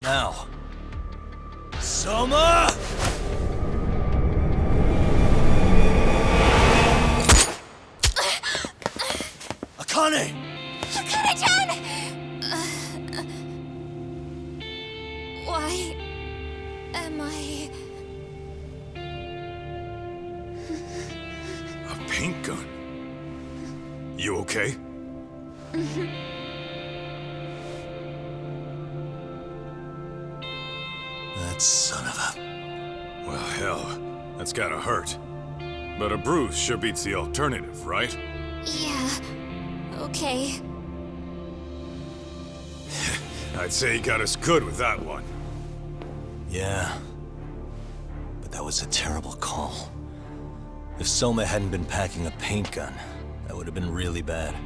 Now. Soma! Akane! Akane-chan! Why am I... A paint gun? You okay? That son of a... Well, hell, that's gotta hurt. But a bruise sure beats the alternative, right? Yeah, okay. I'd say he got us good with that one. Yeah. But that was a terrible call. If Soma hadn't been packing a paint gun, that would have been really bad.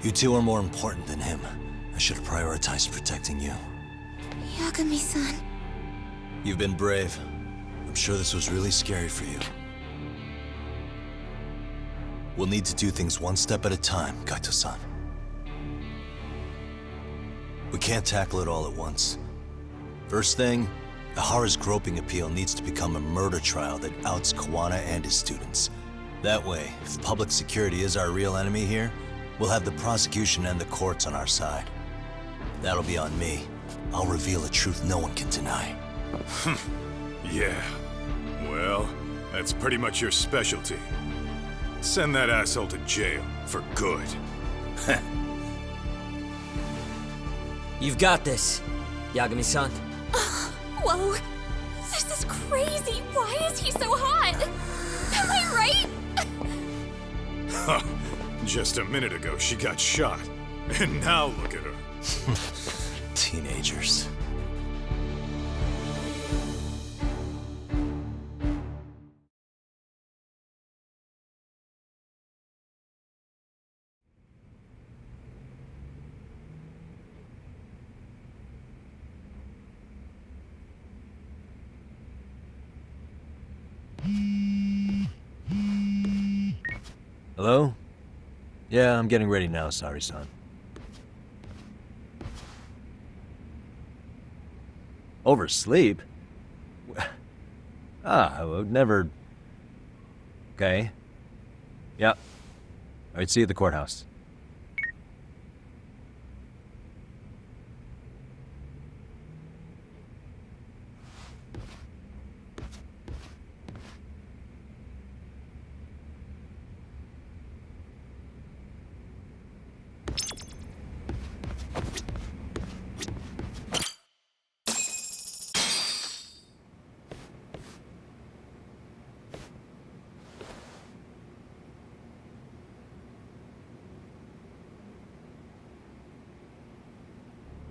You two are more important than him. I should have prioritized protecting you. Yagami-san. You've been brave. I'm sure this was really scary for you. We'll need to do things one step at a time, Kaito-san. We can't tackle it all at once. First thing, Ihara's groping appeal needs to become a murder trial that outs Kawana and his students. That way, if public security is our real enemy here, we'll have the prosecution and the courts on our side. That'll be on me. I'll reveal a truth no one can deny. Yeah. Well, that's pretty much your specialty. Send that asshole to jail, for good. You've got this, Yagami-san. Whoa, this is crazy. Why is he so hot? Am I right? Huh. Just a minute ago, she got shot. And now look at her. Teenagers. Hello? Yeah, I'm getting ready now, Sari-san. Oversleep? I would never... Okay. Yeah. Alright, see you at the courthouse.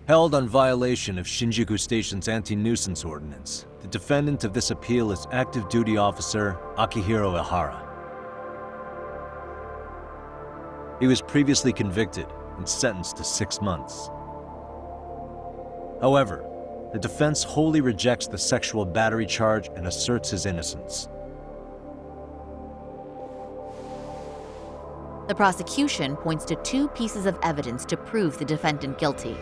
Held on violation of Shinjuku Station's anti-nuisance ordinance, the defendant of this appeal is active duty officer Akihiro Ihara. He was previously convicted and sentenced to 6 months. However, the defense wholly rejects the sexual battery charge and asserts his innocence. The prosecution points to 2 pieces of evidence to prove the defendant guilty.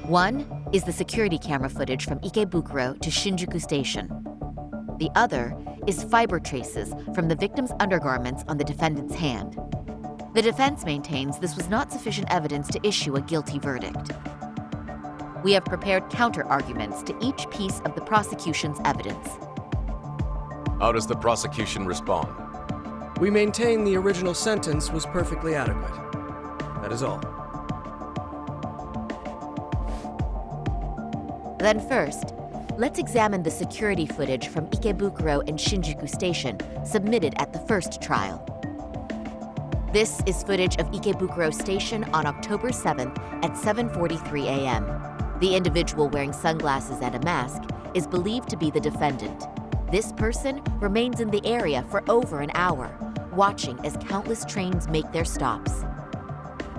One is the security camera footage from Ikebukuro to Shinjuku Station. The other is fiber traces from the victim's undergarments on the defendant's hand. The defense maintains this was not sufficient evidence to issue a guilty verdict. We have prepared counter-arguments to each piece of the prosecution's evidence. How does the prosecution respond? We maintain the original sentence was perfectly adequate. That is all. Then first, let's examine the security footage from Ikebukuro and Shinjuku Station submitted at the first trial. This is footage of Ikebukuro Station on October 7th at 7:43 a.m. The individual wearing sunglasses and a mask is believed to be the defendant. This person remains in the area for over an hour, watching as countless trains make their stops.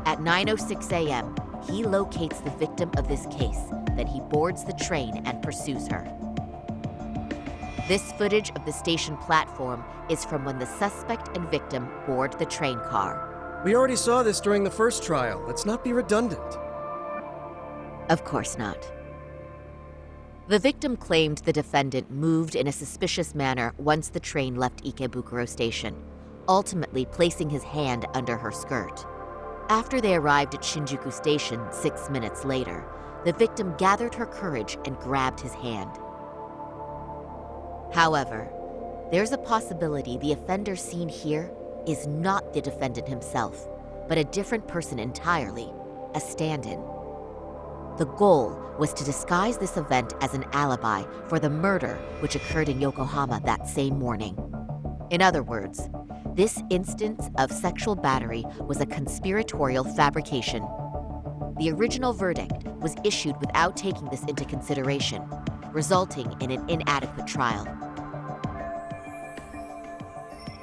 At 9:06 a.m., he locates the victim of this case, then he boards the train and pursues her. This footage of the station platform is from when the suspect and victim board the train car. We already saw this during the first trial. Let's not be redundant. Of course not. The victim claimed the defendant moved in a suspicious manner once the train left Ikebukuro Station, ultimately placing his hand under her skirt. After they arrived at Shinjuku Station 6 minutes later, the victim gathered her courage and grabbed his hand. However, there's a possibility the offender seen here is not the defendant himself, but a different person entirely, a stand-in. The goal was to disguise this event as an alibi for the murder which occurred in Yokohama that same morning. In other words, this instance of sexual battery was a conspiratorial fabrication. The original verdict was issued without taking this into consideration, resulting in an inadequate trial.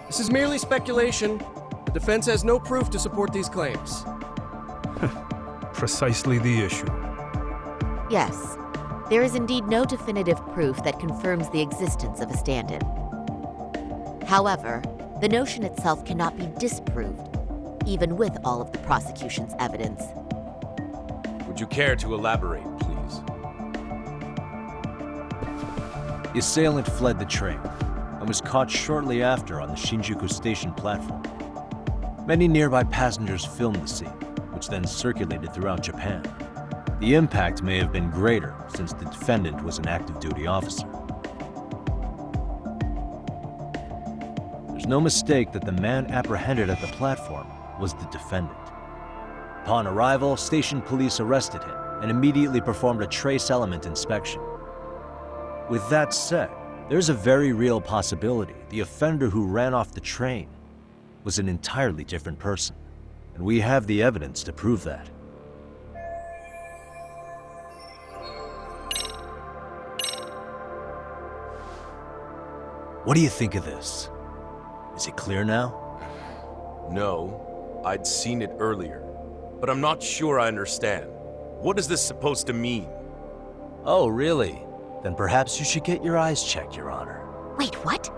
This is merely speculation. The defense has no proof to support these claims. Precisely the issue. Yes, there is indeed no definitive proof that confirms the existence of a stand-in. However, the notion itself cannot be disproved, even with all of the prosecution's evidence. Would you care to elaborate, please? The assailant fled the train and was caught shortly after on the Shinjuku Station platform. Many nearby passengers filmed the scene, which then circulated throughout Japan. The impact may have been greater since the defendant was an active duty officer. There's no mistake that the man apprehended at the platform was the defendant. Upon arrival, station police arrested him and immediately performed a trace element inspection. With that said, there's a very real possibility the offender who ran off the train was an entirely different person, and we have the evidence to prove that. What do you think of this? Is it clear now? No, I'd seen it earlier, but I'm not sure I understand. What is this supposed to mean? Oh, really? Then perhaps you should get your eyes checked, Your Honor. Wait, what?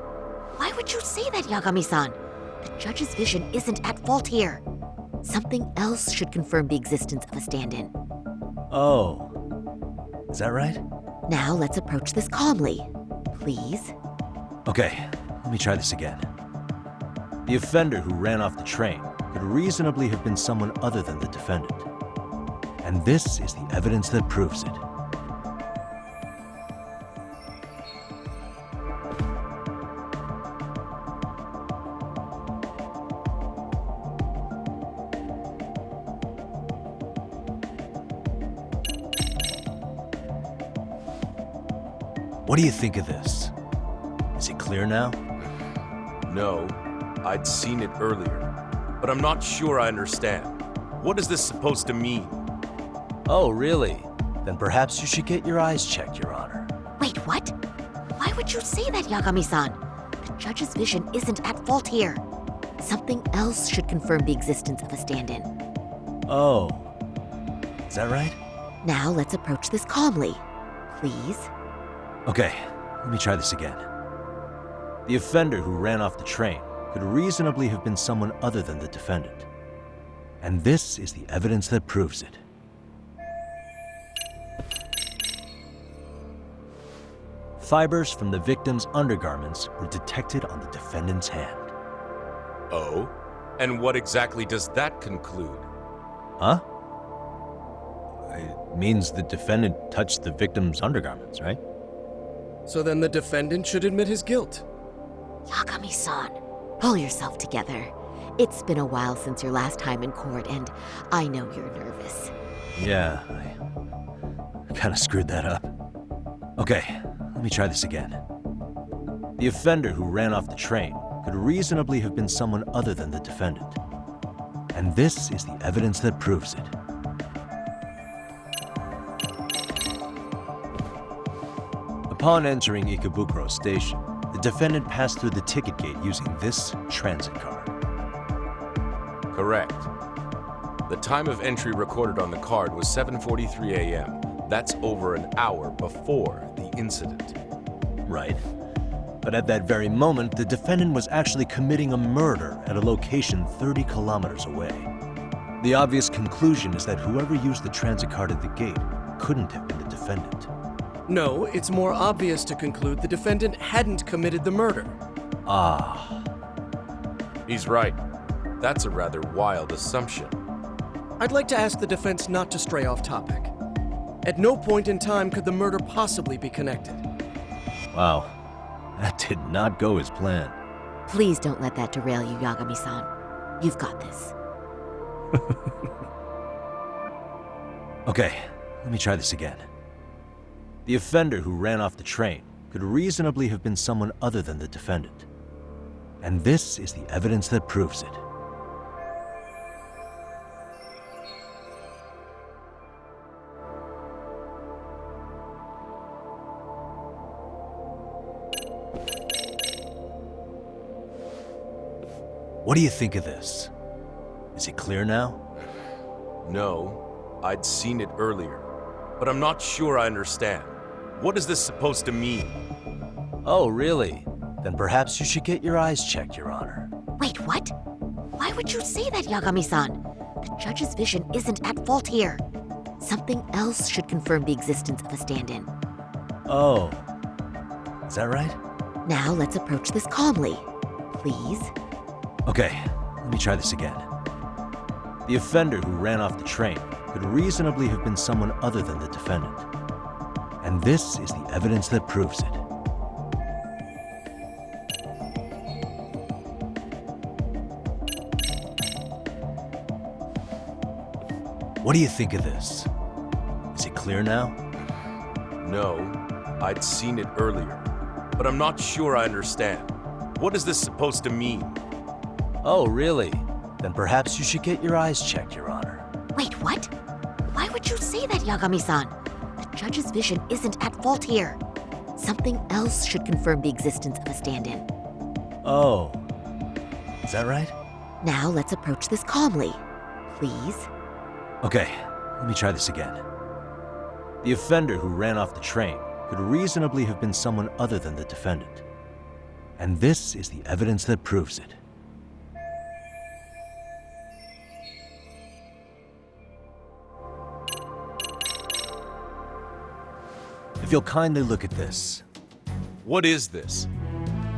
Why would you say that, Yagami-san? The judge's vision isn't at fault here. Something else should confirm the existence of a stand-in. Oh, is that right? Now let's approach this calmly. Please? Okay, let me try this again. The offender who ran off the train could reasonably have been someone other than the defendant. And this is the evidence that proves it. What do you think of this? Is it clear now? No, I'd seen it earlier, but I'm not sure I understand. What is this supposed to mean? Oh, really? Then perhaps you should get your eyes checked, Your Honor. Wait, what? Why would you say that, Yagami-san? The judge's vision isn't at fault here. Something else should confirm the existence of a stand-in. Oh, is that right? Now let's approach this calmly. Please? Okay, let me try this again. The offender who ran off the train could reasonably have been someone other than the defendant. And this is the evidence that proves it. Fibers from the victim's undergarments were detected on the defendant's hand. Oh? And what exactly does that conclude? Huh? It means the defendant touched the victim's undergarments, right? So then the defendant should admit his guilt. Yagami-san, pull yourself together. It's been a while since your last time in court, and I know you're nervous. Yeah, I kind of screwed that up. Okay, let me try this again. The offender who ran off the train could reasonably have been someone other than the defendant. And this is the evidence that proves it. Upon entering Ikebukuro Station, the defendant passed through the ticket gate using this transit card. Correct. The time of entry recorded on the card was 7:43 a.m. That's over an hour before the incident. Right. But at that very moment, the defendant was actually committing a murder at a location 30 kilometers away. The obvious conclusion is that whoever used the transit card at the gate couldn't have been the defendant. No, it's more obvious to conclude the defendant hadn't committed the murder. Ah. He's right. That's a rather wild assumption. I'd like to ask the defense not to stray off topic. At no point in time could the murder possibly be connected. Wow. That did not go as planned. Please don't let that derail you, Yagami-san. You've got this. Okay, let me try this again. The offender who ran off the train could reasonably have been someone other than the defendant. And this is the evidence that proves it. What do you think of this? Is it clear now? No, I'd seen it earlier, but I'm not sure I understand. What is this supposed to mean? Oh, really? Then perhaps you should get your eyes checked, Your Honor. Wait, what? Why would you say that, Yagami-san? The judge's vision isn't at fault here. Something else should confirm the existence of a stand-in. Oh. Is that right? Now let's approach this calmly. Please? Okay, let me try this again. The offender who ran off the train could reasonably have been someone other than the defendant. And this is the evidence that proves it. What do you think of this? Is it clear now? No, I'd seen it earlier, but I'm not sure I understand. What is this supposed to mean? Oh, really? Then perhaps you should get your eyes checked, Your Honor. Wait, what? Why would you say that, Yagami-san? The judge's vision isn't at fault here. Something else should confirm the existence of a stand-in. Oh. Is that right? Now let's approach this calmly. Please? Okay, let me try this again. The offender who ran off the train could reasonably have been someone other than the defendant. And this is the evidence that proves it. If you'll kindly look at this. What is this?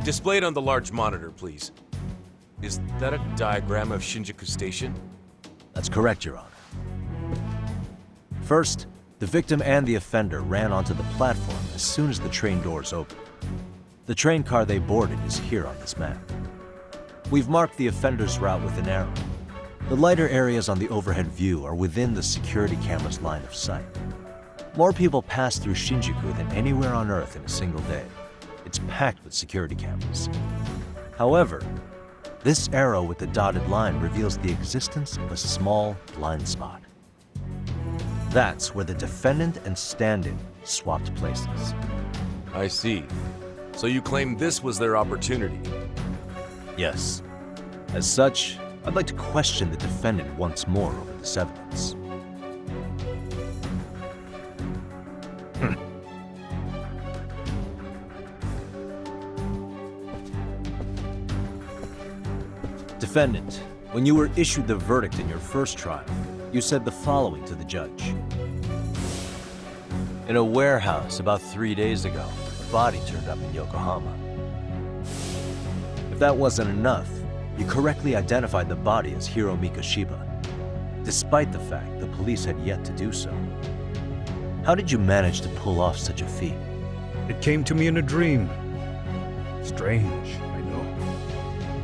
Display it on the large monitor, please. Is that a diagram of Shinjuku Station? That's correct, Your Honor. First, the victim and the offender ran onto the platform as soon as the train doors opened. The train car they boarded is here on this map. We've marked the offender's route with an arrow. The lighter areas on the overhead view are within the security camera's line of sight. More people pass through Shinjuku than anywhere on Earth in a single day. It's packed with security cameras. However, this arrow with the dotted line reveals the existence of a small blind spot. That's where the defendant and stand-in swapped places. I see. So you claim this was their opportunity? Yes. As such, I'd like to question the defendant once more over this evidence. Defendant, when you were issued the verdict in your first trial, you said the following to the judge. In a warehouse about 3 days ago, a body turned up in Yokohama. If that wasn't enough, you correctly identified the body as Hiro Mikoshiba, despite the fact the police had yet to do so. How did you manage to pull off such a feat? It came to me in a dream. Strange, I know.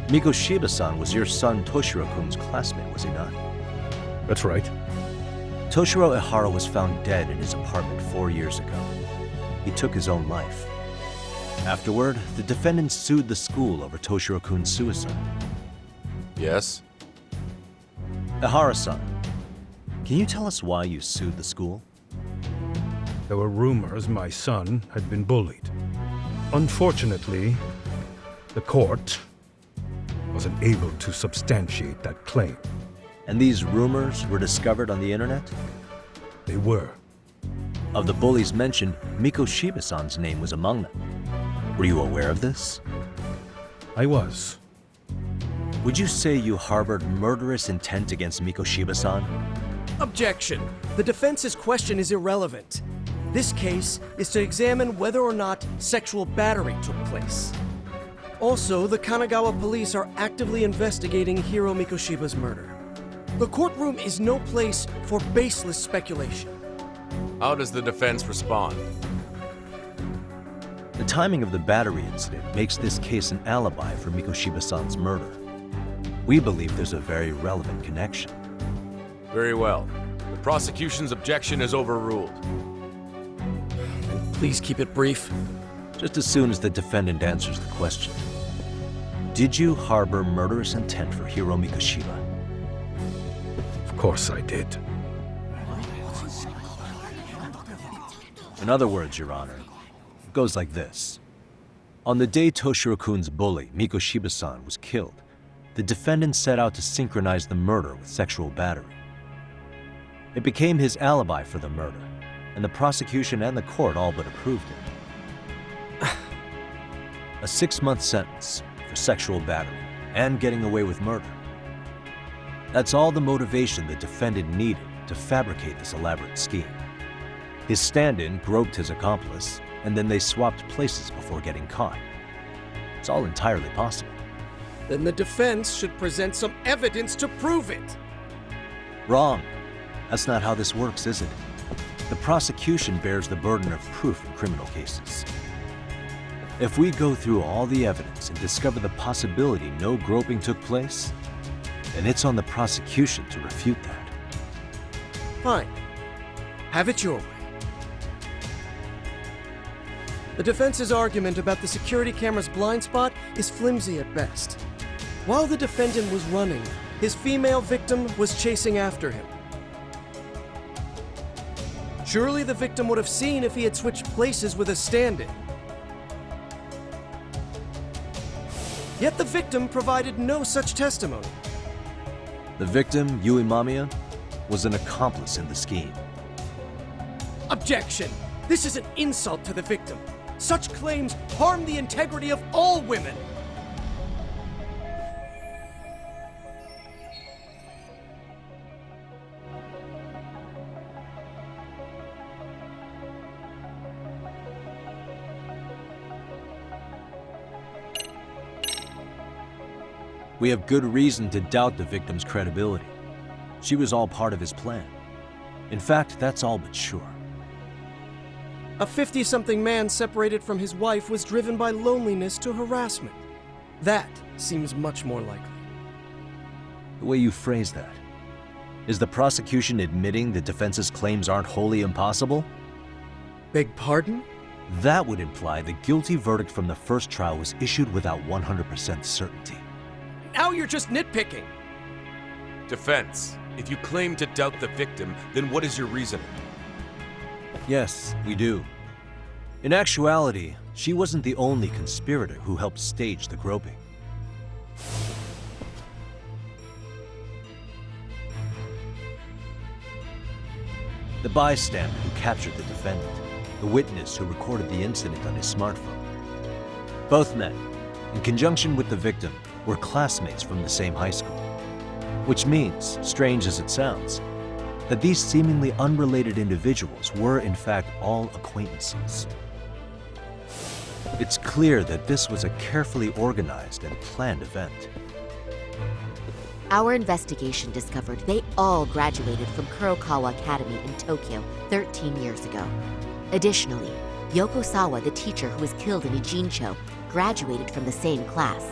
Mikoshiba-san was your son Toshiro-kun's classmate, was he not? That's right. Toshiro Ihara was found dead in his apartment 4 years ago. He took his own life. Afterward, the defendant sued the school over Toshiro-kun's suicide. Yes? Ihara-san, can you tell us why you sued the school? There were rumors my son had been bullied. Unfortunately, the court wasn't able to substantiate that claim. And these rumors were discovered on the internet? They were. Of the bullies mentioned, Mikoshiba-san's name was among them. Were you aware of this? I was. Would you say you harbored murderous intent against Mikoshiba-san? Objection. The defense's question is irrelevant. This case is to examine whether or not sexual battery took place. Also, the Kanagawa police are actively investigating Hiro Mikoshiba's murder. The courtroom is no place for baseless speculation. How does the defense respond? The timing of the battery incident makes this case an alibi for Mikoshiba-san's murder. We believe there's a very relevant connection. Very well. The prosecution's objection is overruled. Please keep it brief. Just as soon as the defendant answers the question. Did you harbor murderous intent for Hiro Mikoshiba? Of course I did. In other words, Your Honor, it goes like this. On the day Toshiro-kun's bully, Mikoshiba-san, was killed, the defendant set out to synchronize the murder with sexual battery. It became his alibi for the murder, and the prosecution and the court all but approved it. A 6-month sentence for sexual battery and getting away with murder. That's all the motivation the defendant needed to fabricate this elaborate scheme. His stand-in groped his accomplice, and then they swapped places before getting caught. It's all entirely possible. Then the defense should present some evidence to prove it. Wrong. That's not how this works, is it? The prosecution bears the burden of proof in criminal cases. If we go through all the evidence and discover the possibility no groping took place, then it's on the prosecution to refute that. Fine. Have it your way. The defense's argument about the security camera's blind spot is flimsy at best. While the defendant was running, his female victim was chasing after him. Surely the victim would have seen if he had switched places with a stand-in. Yet the victim provided no such testimony. The victim, Yui Mamiya, was an accomplice in the scheme. Objection! This is an insult to the victim. Such claims harm the integrity of all women. We have good reason to doubt the victim's credibility. She was all part of his plan. In fact, that's all but sure. A 50-something man separated from his wife was driven by loneliness to harassment. That seems much more likely. The way you phrase that. Is the prosecution admitting the defense's claims aren't wholly impossible? Beg pardon? That would imply the guilty verdict from the first trial was issued without 100% certainty. Now you're just nitpicking. Defense, if you claim to doubt the victim, then what is your reasoning? Yes, we do. In actuality, she wasn't the only conspirator who helped stage the groping. The bystander who captured the defendant, the witness who recorded the incident on his smartphone. Both men, in conjunction with the victim, were classmates from the same high school. Which means, strange as it sounds, that these seemingly unrelated individuals were in fact all acquaintances. It's clear that this was a carefully organized and planned event. Our investigation discovered they all graduated from Kurokawa Academy in Tokyo 13 years ago. Additionally, Yoko Sawa, the teacher who was killed in Idzin-tё, graduated from the same class.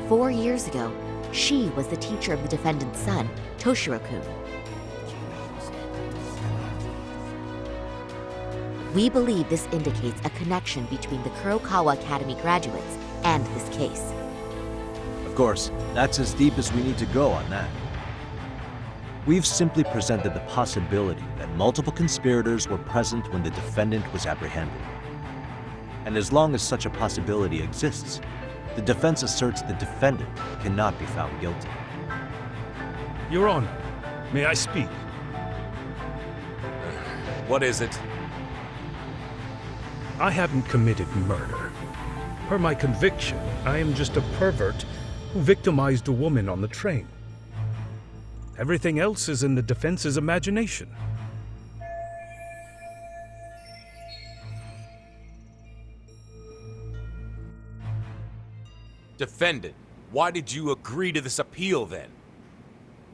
4 years ago, she was the teacher of the defendant's son, Toshiro-kun. We believe this indicates a connection between the Kurokawa Academy graduates and this case. Of course, that's as deep as we need to go on that. We've simply presented the possibility that multiple conspirators were present when the defendant was apprehended. And as long as such a possibility exists, the defense asserts the defendant cannot be found guilty. Your Honor, may I speak? What is it? I haven't committed murder. Per my conviction, I am just a pervert who victimized a woman on the train. Everything else is in the defense's imagination. Defendant, why did you agree to this appeal then?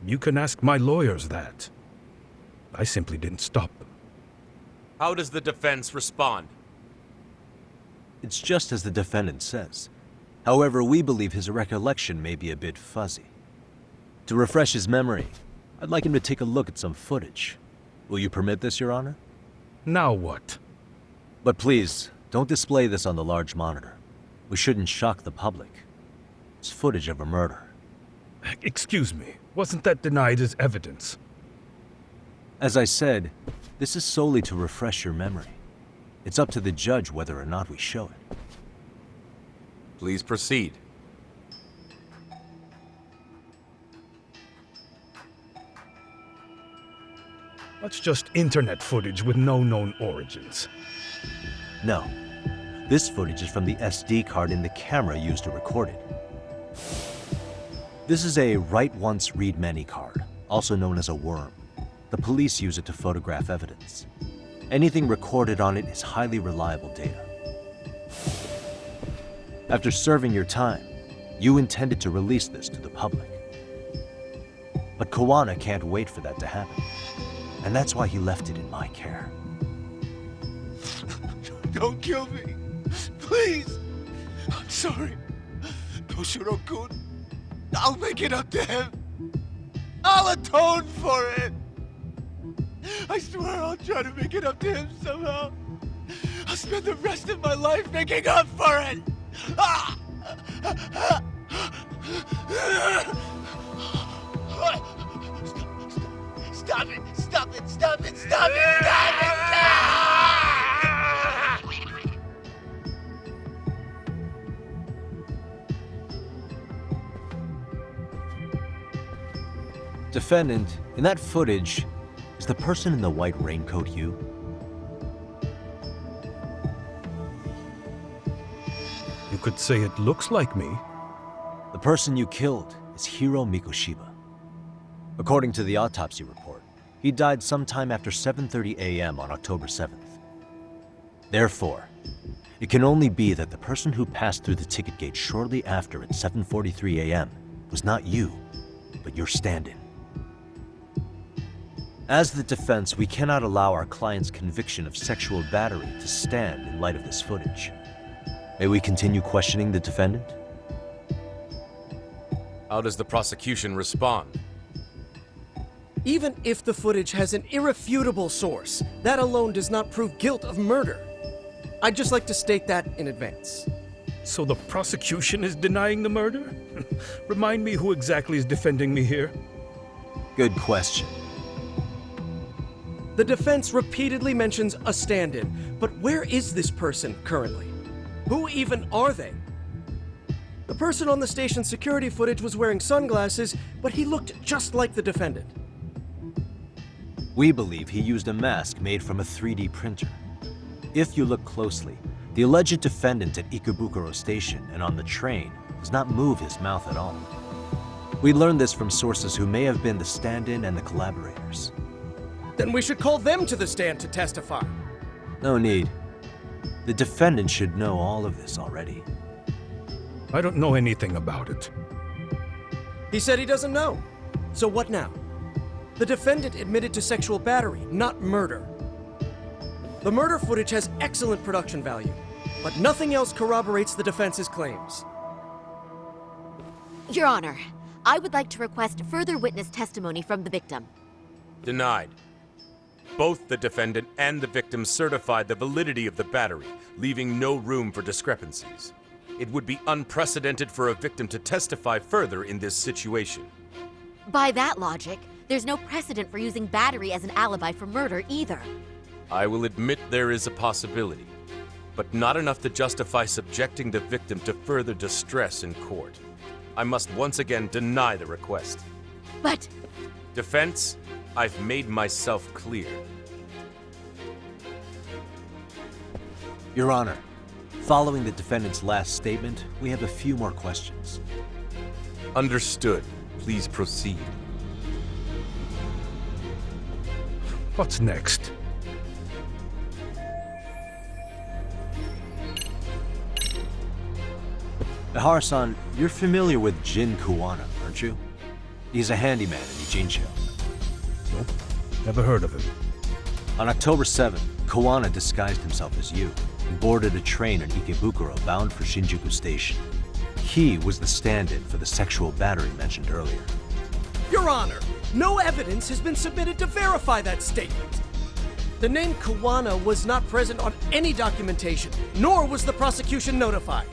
You can ask my lawyers that. I simply didn't stop them. How does the defense respond? It's just as the defendant says. However, we believe his recollection may be a bit fuzzy. To refresh his memory, I'd like him to take a look at some footage. Will you permit this, Your Honor? Now what? But please, don't display this on the large monitor. We shouldn't shock the public. It's footage of a murder. Excuse me, wasn't that denied as evidence? As I said, this is solely to refresh your memory. It's up to the judge whether or not we show it. Please proceed. That's just internet footage with no known origins. No. This footage is from the SD card in the camera used to record it. This is a write once, read many card, also known as a worm. The police use it to photograph evidence. Anything recorded on it is highly reliable data. After serving your time, you intended to release this to the public. But Kawana can't wait for that to happen. And that's why he left it in my care. Don't kill me. Please. I'm sorry. Toshiro-kun. I'll make it up to him. I'll atone for it. I swear I'll try to make it up to him somehow. I'll spend the rest of my life making up for it. Stop it! Stop it! Stop it! Stop it! Stop it! Defendant, in that footage, is the person in the white raincoat you? You could say it looks like me. The person you killed is Hiro Mikoshiba. According to the autopsy report, he died sometime after 7:30 a.m. on October 7th. Therefore, it can only be that the person who passed through the ticket gate shortly after at 7:43 a.m. was not you, but your stand-in. As the defense, we cannot allow our client's conviction of sexual battery to stand in light of this footage. May we continue questioning the defendant? How does the prosecution respond? Even if the footage has an irrefutable source, that alone does not prove guilt of murder. I'd just like to state that in advance. So the prosecution is denying the murder? Remind me who exactly is defending me here? Good question. The defense repeatedly mentions a stand-in, but where is this person currently? Who even are they? The person on the station security footage was wearing sunglasses, but he looked just like the defendant. We believe he used a mask made from a 3D printer. If you look closely, the alleged defendant at Ikebukuro Station and on the train does not move his mouth at all. We learned this from sources who may have been the stand-in and the collaborators. Then we should call them to the stand to testify. No need. The defendant should know all of this already. I don't know anything about it. He said he doesn't know. So what now? The defendant admitted to sexual battery, not murder. The murder footage has excellent production value, but nothing else corroborates the defense's claims. Your Honor, I would like to request further witness testimony from the victim. Denied. Both the defendant and the victim certified the validity of the battery, leaving no room for discrepancies. It would be unprecedented for a victim to testify further in this situation. By that logic, there's no precedent for using battery as an alibi for murder either. I will admit there is a possibility, but not enough to justify subjecting the victim to further distress in court. I must once again deny the request. But... Defense, I've made myself clear. Your Honor, following the defendant's last statement, we have a few more questions. Understood. Please proceed. What's next? Ihara-san, you're familiar with Jin Kuwana, aren't you? He's a handyman in Idzin-tё. Nope, never heard of him. On October 7th, Kuwana disguised himself as you and boarded a train in Ikebukuro bound for Shinjuku Station. He was the stand-in for the sexual battery mentioned earlier. Your Honor, no evidence has been submitted to verify that statement. The name Kuwana was not present on any documentation, nor was the prosecution notified.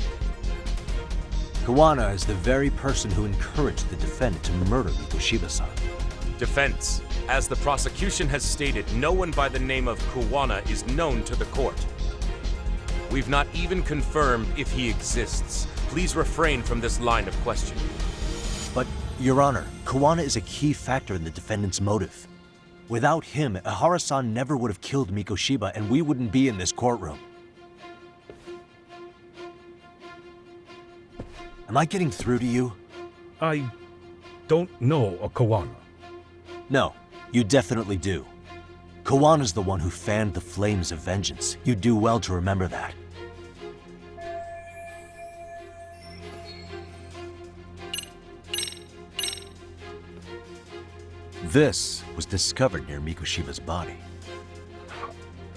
Kuwana is the very person who encouraged the defendant to murder Mikoshiba-san. Defense. As the prosecution has stated, no one by the name of Kuwana is known to the court. We've not even confirmed if he exists. Please refrain from this line of questioning. But, Your Honor, Kuwana is a key factor in the defendant's motive. Without him, Ihara-san never would have killed Mikoshiba and we wouldn't be in this courtroom. Am I getting through to you? I don't know a Kuwana. No, you definitely do. Kawana's the one who fanned the flames of vengeance. You do well to remember that. This was discovered near Mikoshiba's body.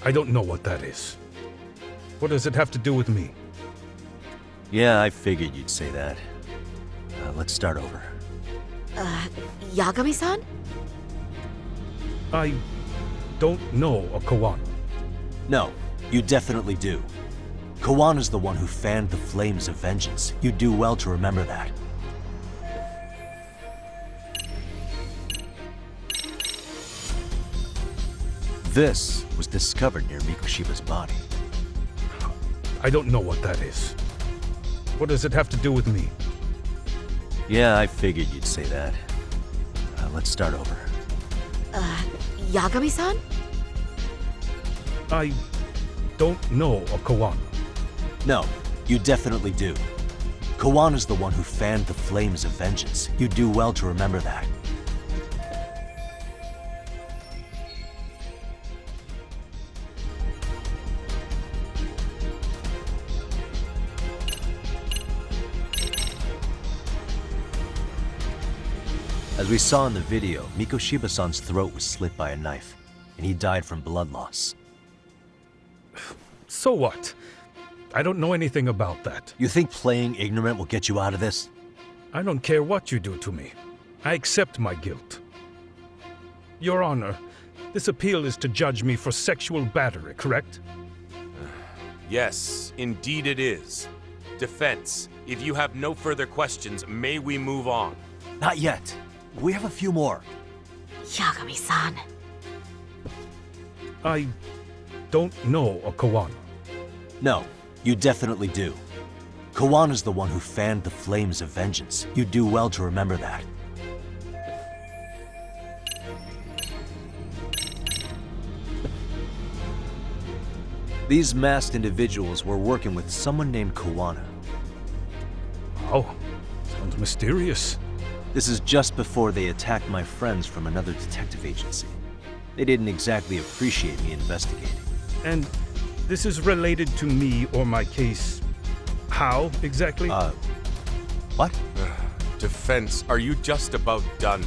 I don't know what that is. What does it have to do with me? Yeah, I figured you'd say that. Let's start over. Yagami-san? I don't know a Kuwana. No, you definitely do. Kawana's the one who fanned the flames of vengeance. You do well to remember that. This was discovered near Mikoshiba's body. I don't know what that is. What does it have to do with me? Yeah, I figured you'd say that. Let's start over. Yagami-san? I don't know a Kuwana. No, you definitely do. Kawana's the one who fanned the flames of vengeance. You do well to remember that. As we saw in the video, Mikoshiba-san's throat was slit by a knife, and he died from blood loss. So what? I don't know anything about that. You think playing ignorant will get you out of this? I don't care what you do to me. I accept my guilt. Your Honor, this appeal is to judge me for sexual battery, correct? Yes, indeed it is. Defense, if you have no further questions, may we move on? Not yet. We have a few more. Yagami-san. I don't know a Kuwana. No, you definitely do. Kawana's the one who fanned the flames of vengeance. You do well to remember that. These masked individuals were working with someone named Kuwana. Oh, sounds mysterious. This is just before they attacked my friends from another detective agency. They didn't exactly appreciate me investigating. And this is related to me or my case. How exactly? What? Defense, are you just about done?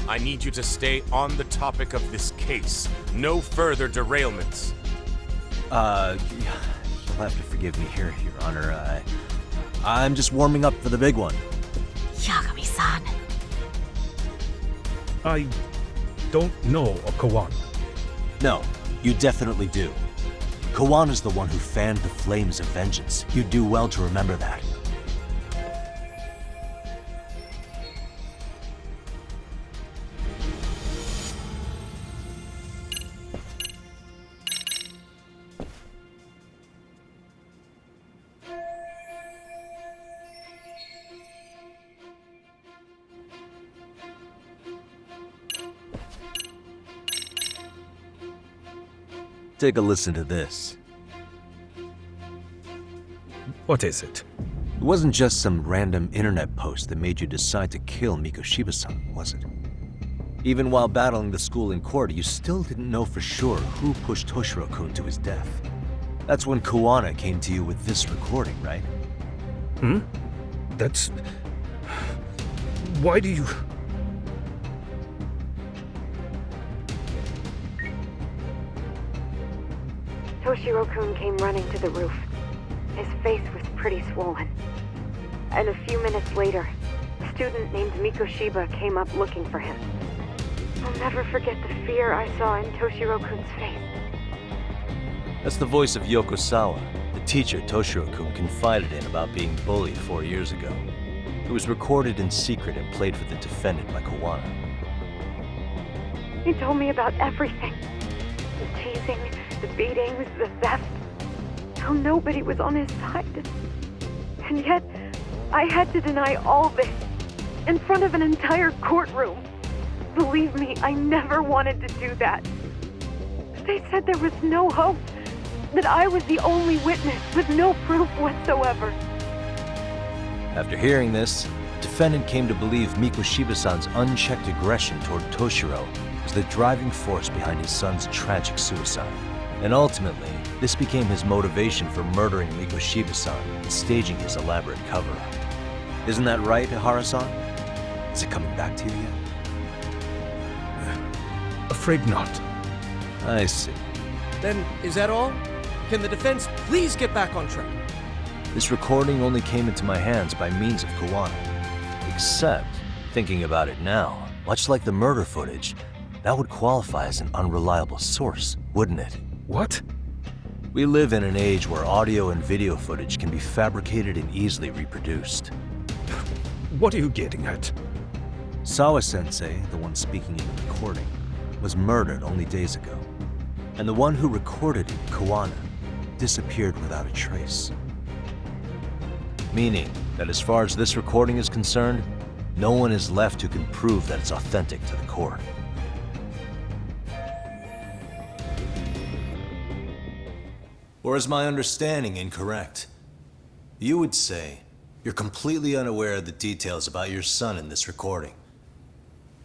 I need you to stay on the topic of this case. No further derailments. You'll have to forgive me here, Your Honor. I'm just warming up for the big one. Yagami-san. I don't know a Kuwana. No, you definitely do. Kawana's the one who fanned the flames of vengeance. You do well to remember that. Take a listen to this. What is it? It wasn't just some random internet post that made you decide to kill Mikoshiba-san, was it? Even while battling the school in court, you still didn't know for sure who pushed Toshiro-kun to his death. That's when Kuwana came to you with this recording, right? That's... Why do you... Toshiro-kun came running to the roof. His face was pretty swollen. And a few minutes later, a student named Mikoshiba came up looking for him. I'll never forget the fear I saw in Toshiro-kun's face. That's the voice of Yokosawa, the teacher Toshiro-kun confided in about being bullied 4 years ago. It was recorded in secret and played for the defendant by Kawana. He told me about everything. The teasing, the beatings, the theft. How nobody was on his side. And yet, I had to deny all this in front of an entire courtroom. Believe me, I never wanted to do that. They said there was no hope, that I was the only witness with no proof whatsoever. After hearing this, the defendant came to believe Mikoshiba-san's unchecked aggression toward Toshiro was the driving force behind his son's tragic suicide. And ultimately, this became his motivation for murdering Mikoshiba-san and staging his elaborate cover-up. Isn't that right, Ihara-san? Is it coming back to you yet? Afraid not. I see. Then, is that all? Can the defense please get back on track? This recording only came into my hands by means of Kawana. Except, thinking about it now, much like the murder footage, that would qualify as an unreliable source, wouldn't it? What? We live in an age where audio and video footage can be fabricated and easily reproduced. What are you getting at? Sawa-sensei, the one speaking in the recording, was murdered only days ago. And the one who recorded it, Kawana, disappeared without a trace. Meaning that as far as this recording is concerned, no one is left who can prove that it's authentic to the court. Or is my understanding incorrect? You would say you're completely unaware of the details about your son in this recording.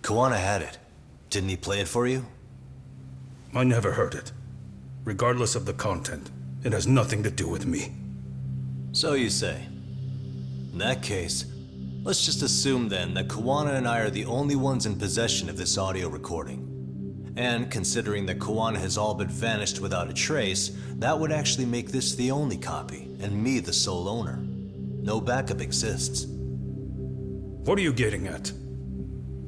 Kawana had it. Didn't he play it for you? I never heard it. Regardless of the content, it has nothing to do with me. So you say. In that case, let's just assume then that Kawana and I are the only ones in possession of this audio recording. And considering that Kawana has all but vanished without a trace, that would actually make this the only copy, and me the sole owner. No backup exists. What are you getting at?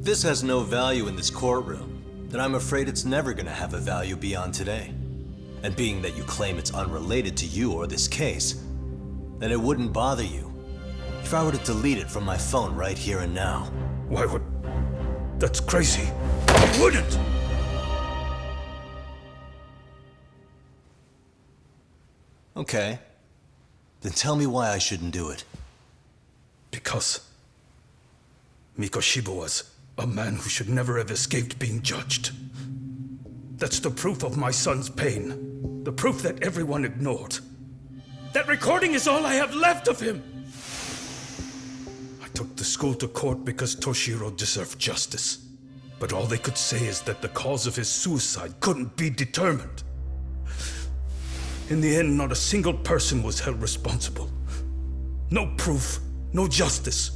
This has no value in this courtroom, then I'm afraid it's never gonna have a value beyond today. And being that you claim it's unrelated to you or this case, then it wouldn't bother you if I were to delete it from my phone right here and now. Why would... That's crazy. I wouldn't! Okay. Then tell me why I shouldn't do it. Because Mikoshiba was a man who should never have escaped being judged. That's the proof of my son's pain. The proof that everyone ignored. That recording is all I have left of him! I took the school to court because Toshiro deserved justice. But all they could say is that the cause of his suicide couldn't be determined. In the end, not a single person was held responsible. No proof, no justice.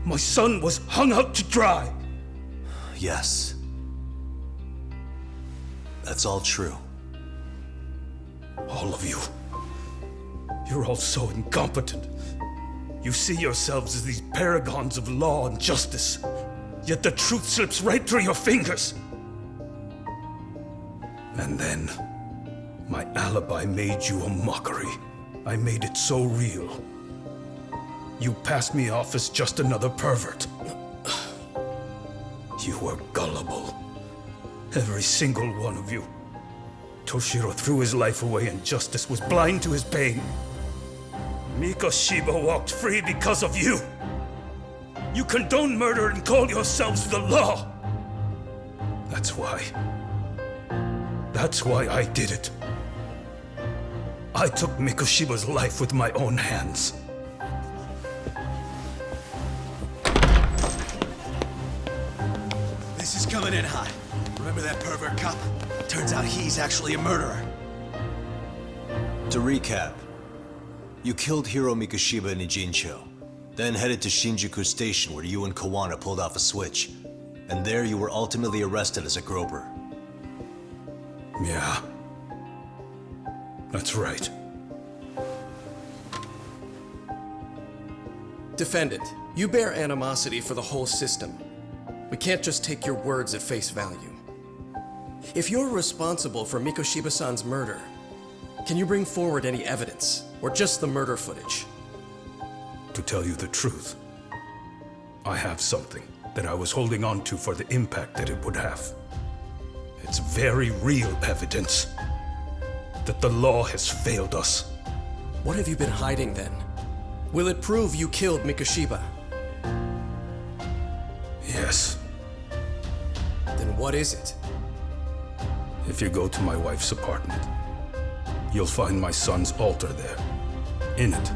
My son was hung out to dry. Yes. That's all true. All of you. You're all so incompetent. You see yourselves as these paragons of law and justice, yet the truth slips right through your fingers. And then, my alibi made you a mockery. I made it so real. You passed me off as just another pervert. You were gullible. Every single one of you. Toshiro threw his life away and justice was blind to his pain. Mikoshiba walked free because of you. You condone murder and call yourselves the law. That's why I did it. I took Mikoshiba's life with my own hands. This is coming in hot. Remember that pervert cop? Turns out he's actually a murderer. To recap, You killed Hiro Mikoshiba in Idzin-tё, then headed to Shinjuku Station where you and Kawana pulled off a switch. And there you were ultimately arrested as a groper. Yeah. That's right. Defendant, you bear animosity for the whole system. We can't just take your words at face value. If you're responsible for Mikoshiba-san's murder, can you bring forward any evidence, or just the murder footage? To tell you the truth, I have something that I was holding on to for the impact that it would have. It's very real evidence that the law has failed us. What have you been hiding then? Will it prove you killed Mikoshiba? Yes. Then what is it? If you go to my wife's apartment, you'll find my son's altar there. In it,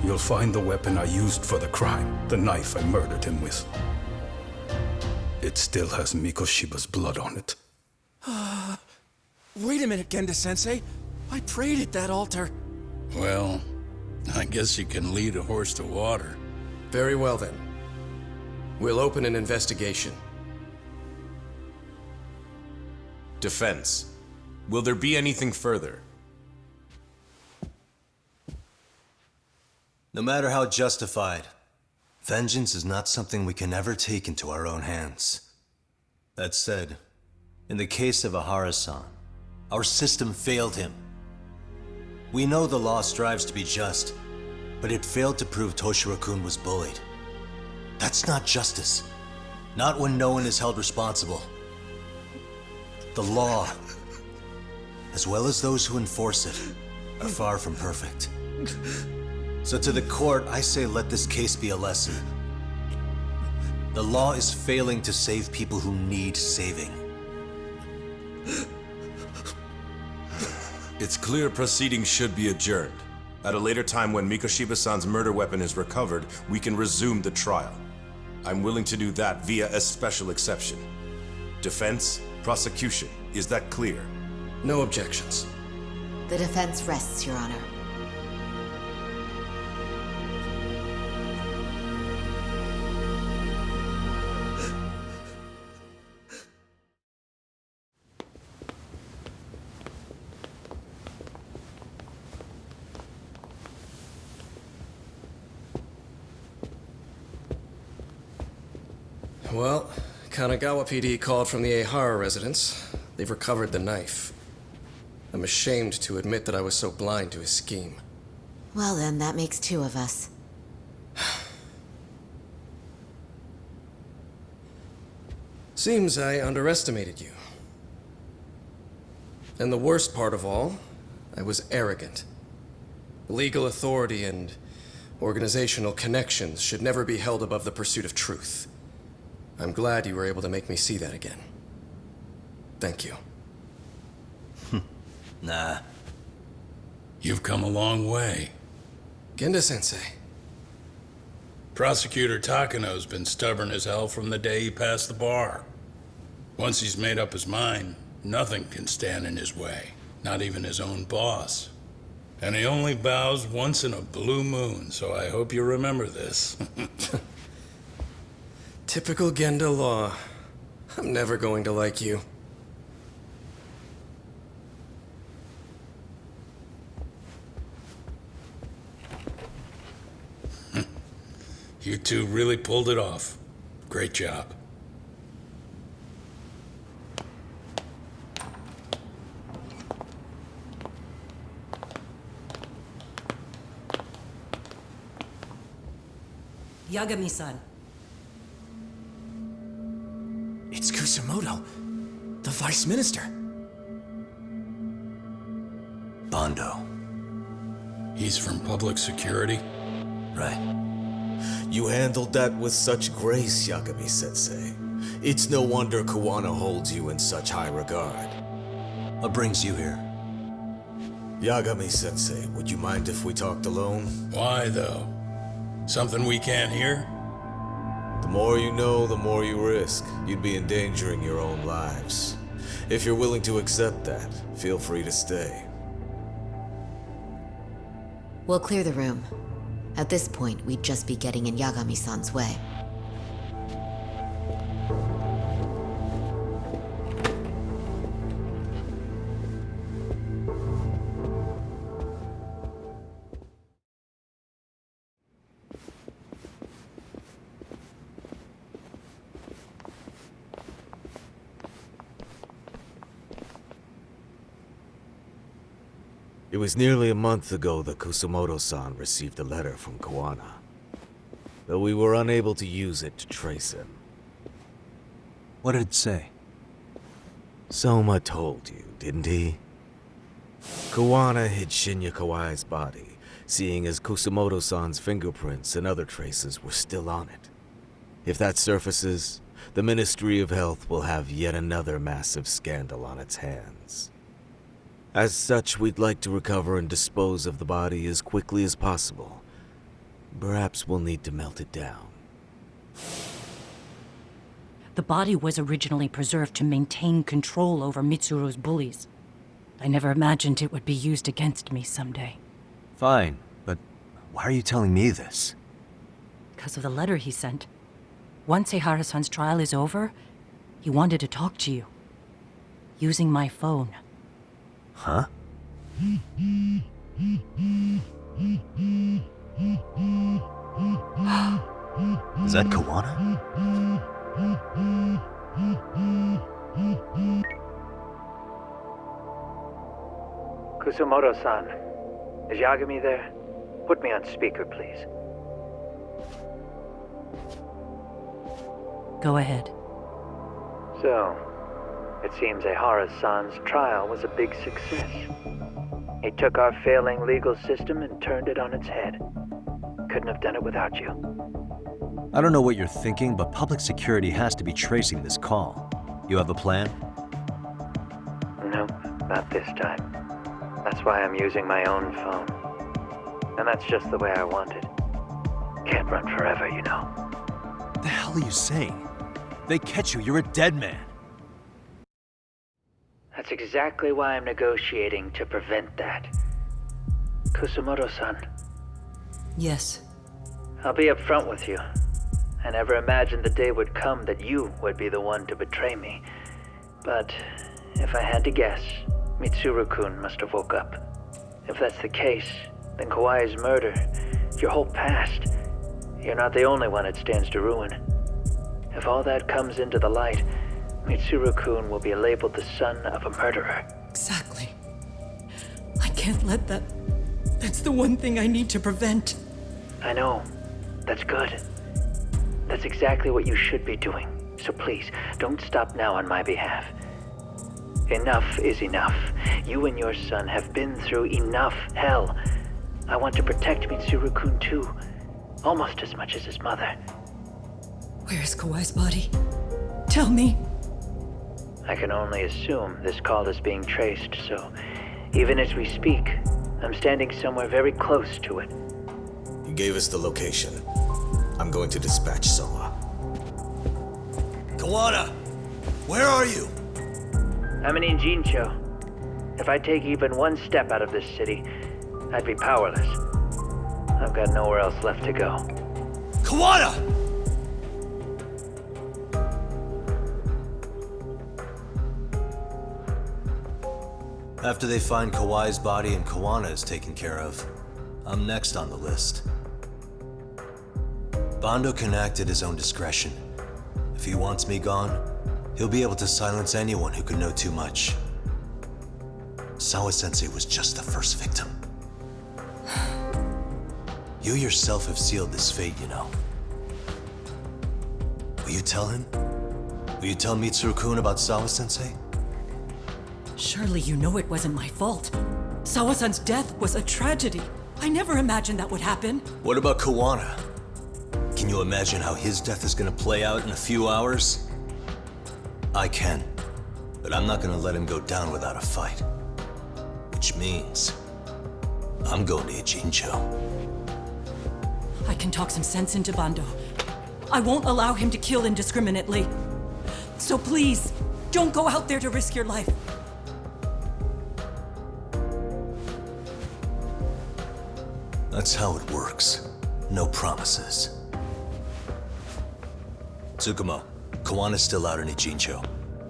you'll find the weapon I used for the crime, the knife I murdered him with. It still has Mikoshiba's blood on it. Wait a minute, Genda-sensei. I prayed at that altar. Well, I guess you can lead a horse to water. Very well then. We'll open an investigation. Defense. Will there be anything further? No matter how justified, vengeance is not something we can ever take into our own hands. That said, in the case of Ahara-san, our system failed him. We know the law strives to be just, but it failed to prove Toshiro-kun was bullied. That's not justice. Not when no one is held responsible. The law, as well as those who enforce it, are far from perfect. So to the court, I say let this case be a lesson. The law is failing to save people who need saving. It's clear proceedings should be adjourned. At a later time when Mikoshiba-san's murder weapon is recovered, we can resume the trial. I'm willing to do that via a special exception. Defense, prosecution, is that clear? No objections. The defense rests, Your Honor. Well, Kanagawa PD called from the Ehara residence. They've recovered the knife. I'm ashamed to admit that I was so blind to his scheme. Well then, that makes two of us. Seems I underestimated you. And the worst part of all, I was arrogant. Legal authority and organizational connections should never be held above the pursuit of truth. I'm glad you were able to make me see that again. Thank you. Nah. You've come a long way. Genda-sensei. Prosecutor Takano's been stubborn as hell from the day he passed the bar. Once he's made up his mind, nothing can stand in his way, not even his own boss. And he only bows once in a blue moon, so I hope you remember this. Typical Genda law. I'm never going to like you. You two really pulled it off. Great job. Yagami-san. It's Kusamoto, the Vice Minister. Bondo. He's from public security? Right. You handled that with such grace, Yagami-sensei. It's no wonder Kawana holds you in such high regard. What brings you here? Yagami-sensei, would you mind if we talked alone? Why, though? Something we can't hear? The more you know, the more you risk. You'd be endangering your own lives. If you're willing to accept that, feel free to stay. We'll clear the room. At this point, we'd just be getting in Yagami-san's way. It was nearly a month ago that Kusumoto-san received a letter from Kawana, though we were unable to use it to trace him. What did it say? Soma told you, didn't he? Kawana hid Shinya Kawai's body, seeing as Kusumoto-san's fingerprints and other traces were still on it. If that surfaces, the Ministry of Health will have yet another massive scandal on its hands. As such, we'd like to recover and dispose of the body as quickly as possible. Perhaps we'll need to melt it down. The body was originally preserved to maintain control over Mitsuru's bullies. I never imagined it would be used against me someday. Fine, but why are you telling me this? Because of the letter he sent. Once Eihara-san's trial is over, he wanted to talk to you. Using my phone. Huh? Is that Kawana? Kusumoto-san, is Yagami there? Put me on speaker, please. Go ahead. So, it seems Eihara-san's trial was a big success. He took our failing legal system and turned it on its head. Couldn't have done it without you. I don't know what you're thinking, but public security has to be tracing this call. You have a plan? Nope, not this time. That's why I'm using my own phone. And that's just the way I want it. Can't run forever, you know. What the hell are you saying? They catch you, you're a dead man. That's exactly why I'm negotiating to prevent that. Kusumoto-san. Yes. I'll be upfront with you. I never imagined the day would come that you would be the one to betray me. But if I had to guess, Mitsuru-kun must have woke up. If that's the case, then Kawai's murder, your whole past, you're not the only one it stands to ruin. If all that comes into the light, Mitsuru-kun will be labeled the son of a murderer. Exactly. I can't let that... That's the one thing I need to prevent. I know. That's good. That's exactly what you should be doing. So please, don't stop now on my behalf. Enough is enough. You and your son have been through enough hell. I want to protect Mitsuru-kun too. Almost as much as his mother. Where is Kawai's body? Tell me. I can only assume this call is being traced, so even as we speak, I'm standing somewhere very close to it. You gave us the location. I'm going to dispatch Soma. Kawana! Where are you? I'm in Idzin-tё. If I take even one step out of this city, I'd be powerless. I've got nowhere else left to go. Kawana! After they find Kawai's body and Kawana is taken care of, I'm next on the list. Bando can act at his own discretion. If he wants me gone, he'll be able to silence anyone who could know too much. Sawa-sensei was just the first victim. You yourself have sealed this fate, you know. Will you tell him? Will you tell Mitsuru-kun about Sawa-sensei? Surely you know it wasn't my fault. Sawa-san's death was a tragedy. I never imagined that would happen. What about Kawana? Can you imagine how his death is gonna play out in a few hours? I can, but I'm not gonna let him go down without a fight. Which means, I'm going to Idzin-tё. I can talk some sense into Bando. I won't allow him to kill indiscriminately. So please, don't go out there to risk your life. That's how it works. No promises. Tsukumo, Kawana's still out in Idzin-tё.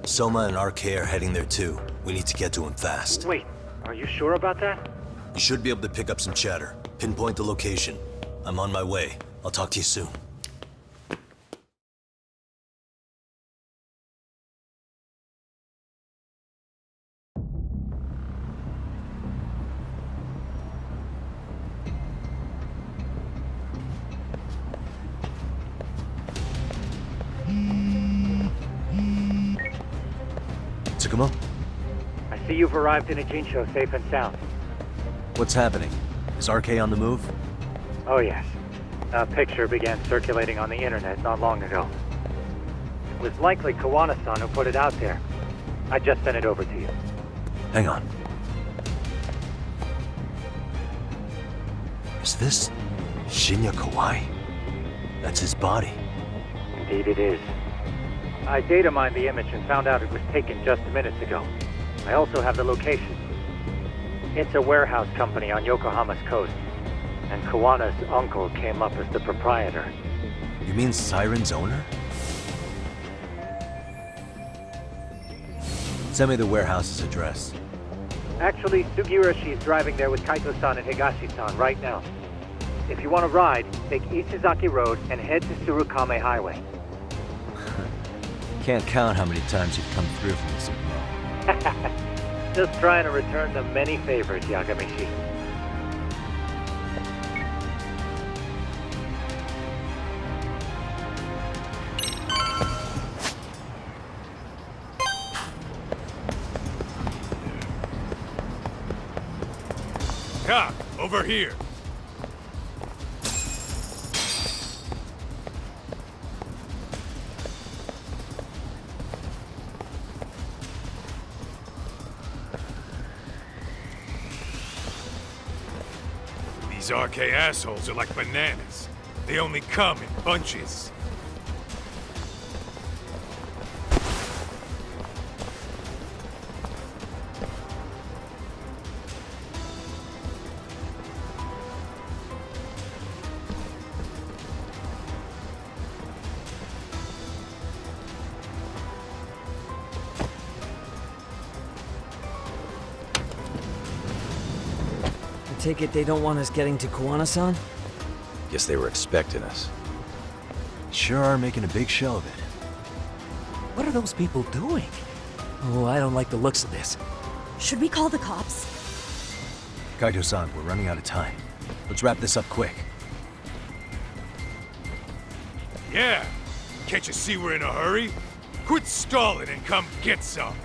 Soma and RK are heading there too. We need to get to him fast. Wait, are you sure about that? You should be able to pick up some chatter. Pinpoint the location. I'm on my way. I'll talk to you soon. Tsukumo? I see you've arrived in Idzin-tё safe and sound. What's happening? Is RK on the move? Oh yes. A picture began circulating on the internet not long ago. It was likely Kawana-san who put it out there. I just sent it over to you. Hang on. Is this Shinya Kawai? That's his body. Indeed it is. I data mined the image and found out it was taken just minutes ago. I also have the location. It's a warehouse company on Yokohama's coast, and Kawana's uncle came up as the proprietor. You mean Siren's owner? Send me the warehouse's address. Actually, Sugirashi is driving there with Kaito-san and Higashi-san right now. If you want to ride, take Isizaki Road and head to Tsurukame Highway. Can't count how many times you've come through for me, Sukimo. Just trying to return the many favors, Yagamishi. Cop, over here. These RK assholes are like bananas. They only come in bunches. Take it they don't want us getting to Kawana-san? Guess they were expecting us. Sure are making a big show of it. What are those people doing? Oh, I don't like the looks of this. Should we call the cops? Kaito-san, we're running out of time. Let's wrap this up quick. Yeah. Can't you see we're in a hurry? Quit stalling and come get some.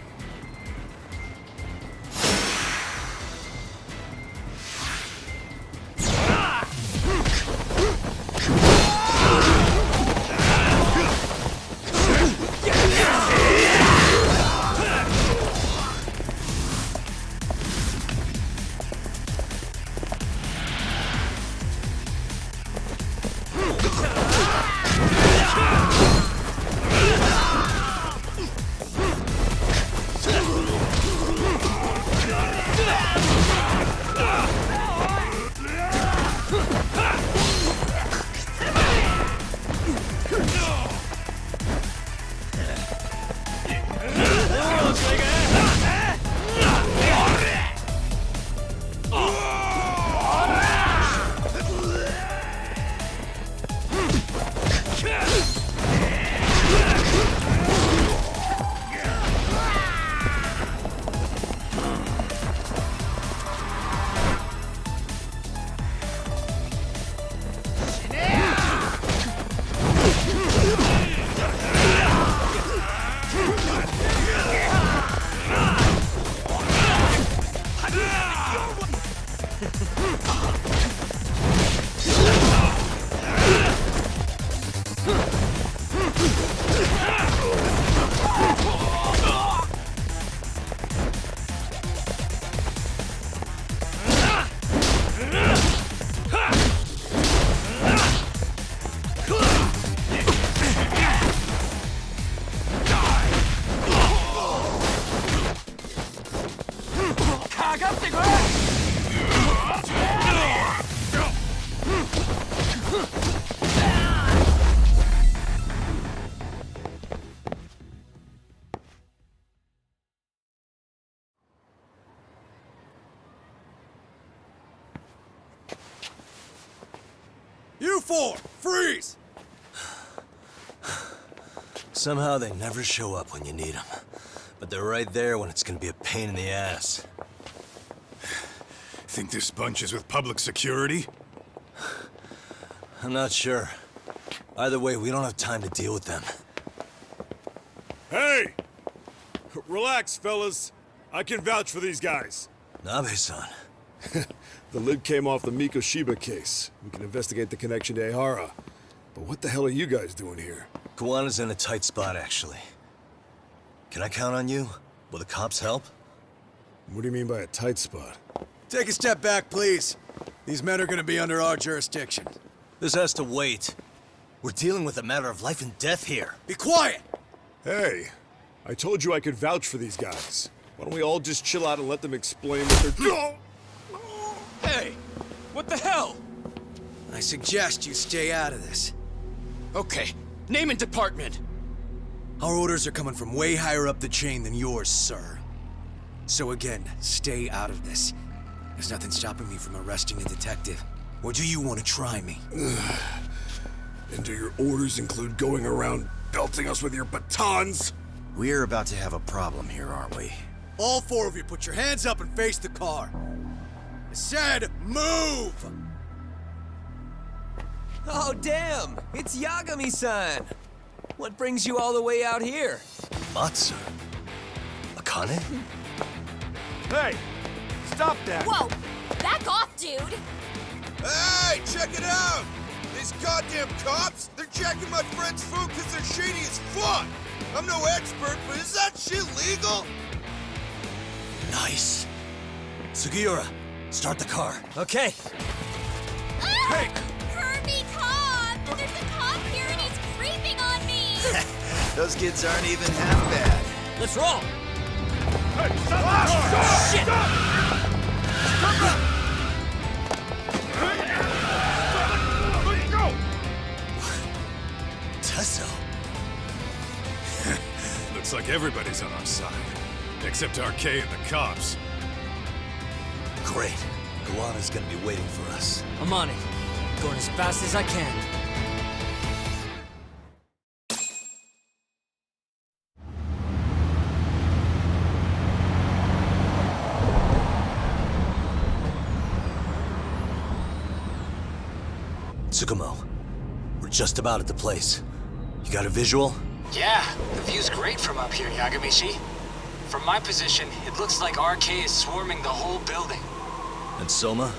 You four, freeze! Somehow they never show up when you need them. But they're right there when it's gonna be a pain in the ass. Think this bunch is with public security? I'm not sure. Either way, we don't have time to deal with them. Hey! Relax, fellas. I can vouch for these guys. Nabe-san. The lid came off the Mikoshiba case. We can investigate the connection to Ehara. But what the hell are you guys doing here? Kawana's in a tight spot, actually. Can I count on you? Will the cops help? What do you mean by a tight spot? Take a step back, please. These men are gonna be under our jurisdiction. This has to wait. We're dealing with a matter of life and death here. Be quiet! Hey, I told you I could vouch for these guys. Why don't we all just chill out and let them explain what they're doing? Hey! What the hell? I suggest you stay out of this. Okay, name and department. Our orders are coming from way higher up the chain than yours, sir. So again, stay out of this. There's nothing stopping me from arresting a detective. Or do you want to try me? And do your orders include going around belting us with your batons? We're about to have a problem here, aren't we? All four of you, put your hands up and face the car. I said, move! Oh, damn! It's Yagami-san! What brings you all the way out here? Matsu? Akane? Hey! Stop that! Whoa! Back off, dude! Hey, check it out! These goddamn cops, they're checking my friend's food because they're shady as fuck! I'm no expert, but is that shit legal? Nice. Sugiura, start the car. Okay. Hey! Kirby cop! There's a cop here and he's creeping on me! Those kids aren't even half bad. Let's roll! Hey, stop! Shit! Let's go! Tesso. Looks like everybody's on our side. Except RK and the cops. Great. Kawana's gonna be waiting for us. I'm on it. Going as fast as I can. Tsukumo, we're just about at the place. You got a visual? Yeah, the view's great from up here, Yagamishi. From my position, it looks like RK is swarming the whole building. And Soma?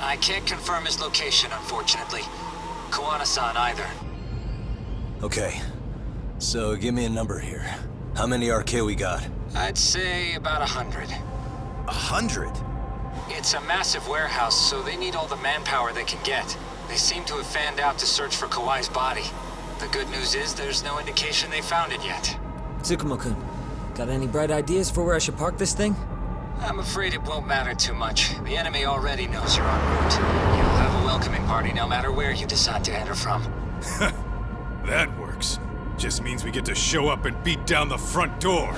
I can't confirm his location, unfortunately. Kawana-san either. Okay. So give me a number here. How many RK we got? I'd say about 100. 100? It's a massive warehouse, so they need all the manpower they can get. They seem to have fanned out to search for Kawai's body. The good news is there's no indication they found it yet. Tsukumo-kun, got any bright ideas for where I should park this thing? I'm afraid it won't matter too much. The enemy already knows you're en route. You'll have a welcoming party no matter where you decide to enter from. That works. Just means we get to show up and beat down the front door.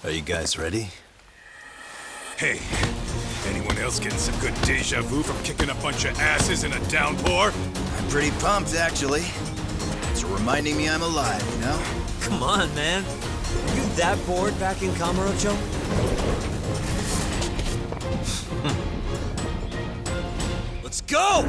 Are you guys ready? Hey, anyone else getting some good deja vu from kicking a bunch of asses in a downpour? I'm pretty pumped, actually. It's reminding me I'm alive, you know? Come on, man. Are you that bored back in Kamuro-tё? Let's go!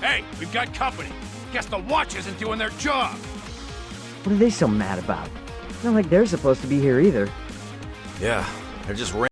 Hey, we've got company. Guess the watch isn't doing their job. What are they so mad about? Not like they're supposed to be here either. Yeah, they're just